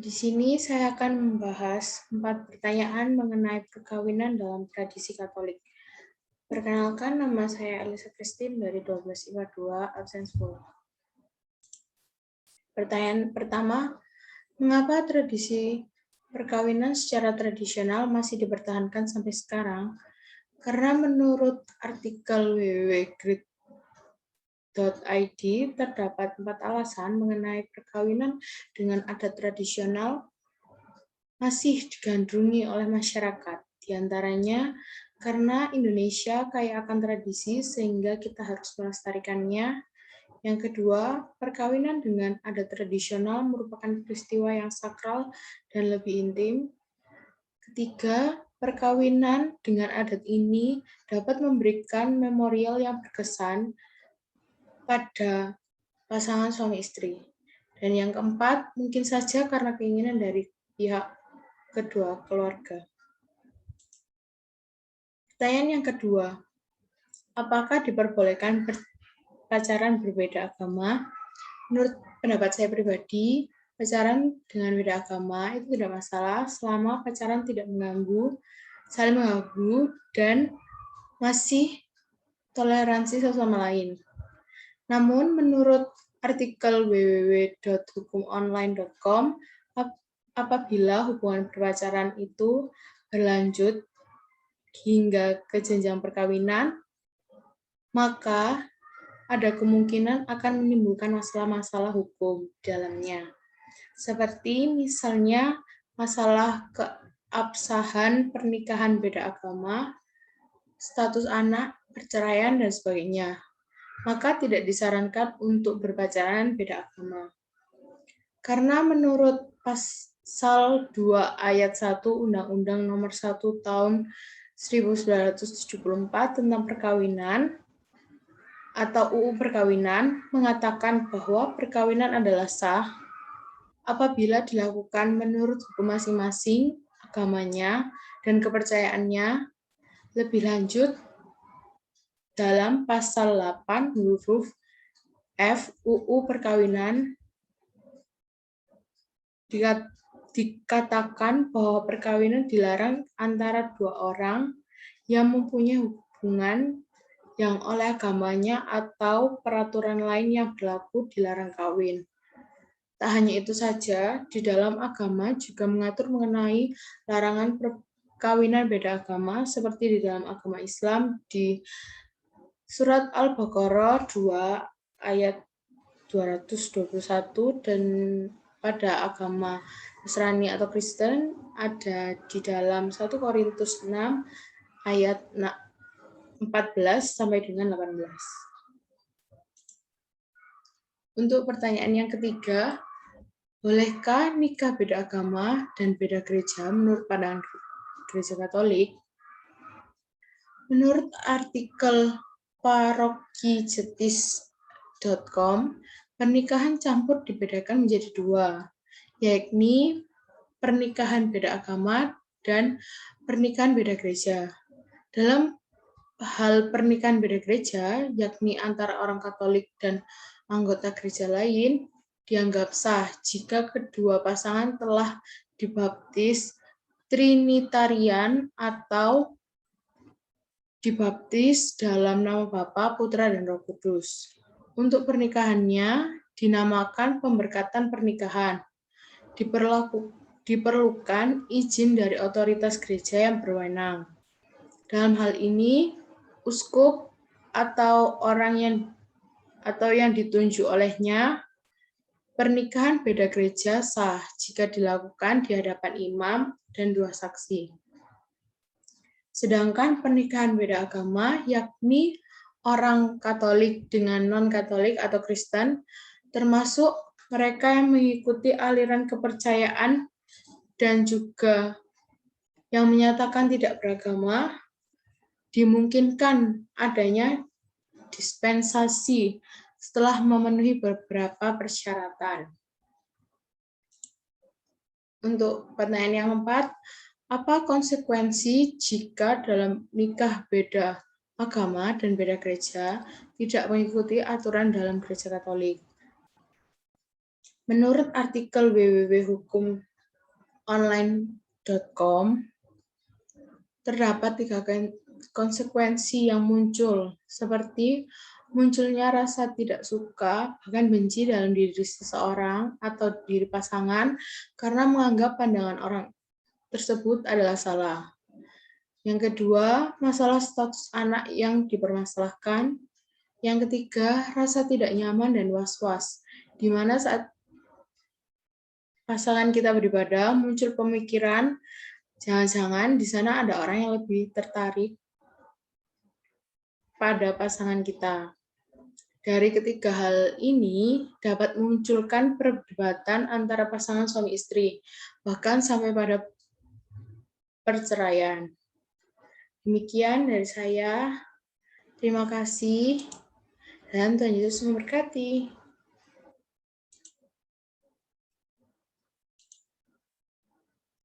Di sini saya akan membahas 4 pertanyaan mengenai perkawinan dalam tradisi Katolik. Perkenalkan, nama saya Elisa Christine dari 12 IPA 2, absen 10. Pertanyaan pertama, mengapa tradisi perkawinan secara tradisional masih dipertahankan sampai sekarang? Karena menurut artikel www.grid.id terdapat 4 alasan mengenai perkawinan dengan adat tradisional masih digandrungi oleh masyarakat. Di antaranya karena Indonesia kaya akan tradisi sehingga kita harus melestarikannya. Yang kedua, perkawinan dengan adat tradisional merupakan peristiwa yang sakral dan lebih intim. Ketiga, perkawinan dengan adat ini dapat memberikan memorial yang berkesan pada pasangan suami istri. Dan yang keempat, mungkin saja karena keinginan dari pihak kedua keluarga. Pertanyaan yang kedua, apakah diperbolehkan pacaran berbeda agama? Menurut pendapat saya pribadi, pacaran dengan beda agama itu tidak masalah selama pacaran tidak saling mengganggu, dan masih toleransi satu sama lain. Namun, menurut artikel www.hukumonline.com, apabila hubungan berpacaran itu berlanjut hingga ke jenjang perkawinan, maka ada kemungkinan akan menimbulkan masalah-masalah hukum di dalamnya. Seperti misalnya masalah keabsahan pernikahan beda agama, status anak, perceraian, dan sebagainya. Maka tidak disarankan untuk berpacaran beda agama. Karena menurut Pasal 2 Ayat 1 Undang-Undang Nomor 1 Tahun 1974 tentang perkawinan atau UU Perkawinan mengatakan bahwa perkawinan adalah sah apabila dilakukan menurut hukum masing-masing, agamanya, dan kepercayaannya. Lebih lanjut, dalam Pasal 8 huruf F UU Perkawinan dikatakan bahwa perkawinan dilarang antara dua orang yang mempunyai hubungan yang oleh agamanya atau peraturan lain yang berlaku dilarang kawin. Tak hanya itu saja, di dalam agama juga mengatur mengenai larangan perkawinan beda agama, seperti di dalam agama Islam di Surat Al-Baqarah 2 ayat 221, dan pada agama Nasrani atau Kristen ada di dalam 1 Korintus 6 ayat 14 sampai dengan 18. Untuk pertanyaan yang ketiga, bolehkah nikah beda agama dan beda gereja menurut pandangan Gereja Katolik? Menurut artikel parokijetis.com, pernikahan campur dibedakan menjadi 2, yakni pernikahan beda agama dan pernikahan beda gereja. Dalam hal pernikahan beda gereja, yakni antara orang Katolik dan anggota gereja lain, dianggap sah jika kedua pasangan telah dibaptis Trinitarian atau dibaptis dalam nama Bapa, Putra, dan Roh Kudus. Untuk pernikahannya dinamakan pemberkatan pernikahan. Diperlukan izin dari otoritas gereja yang berwenang. Dalam hal ini, uskup atau yang ditunjuk olehnya. Pernikahan beda gereja sah jika dilakukan di hadapan imam dan 2 saksi. Sedangkan pernikahan beda agama, yakni orang Katolik dengan non-Katolik atau Kristen, termasuk mereka yang mengikuti aliran kepercayaan dan juga yang menyatakan tidak beragama, dimungkinkan adanya dispensasi setelah memenuhi beberapa persyaratan. Untuk pertanyaan yang keempat, apa konsekuensi jika dalam nikah beda agama dan beda gereja tidak mengikuti aturan dalam Gereja Katolik? Menurut artikel www.hukum online.com, terdapat 3 konsekuensi yang muncul, seperti munculnya rasa tidak suka, bahkan benci dalam diri seseorang atau diri pasangan karena menganggap pandangan orang tersebut adalah salah. Yang kedua, masalah status anak yang dipermasalahkan. Yang ketiga, rasa tidak nyaman dan was-was, di mana saat pasangan kita beribadah muncul pemikiran, jangan-jangan di sana ada orang yang lebih tertarik pada pasangan kita. Dari ketiga hal ini dapat memunculkan perdebatan antara pasangan suami istri, bahkan sampai pada perceraian. Demikian dari saya. Terima kasih dan Tuhan Yesus memberkati.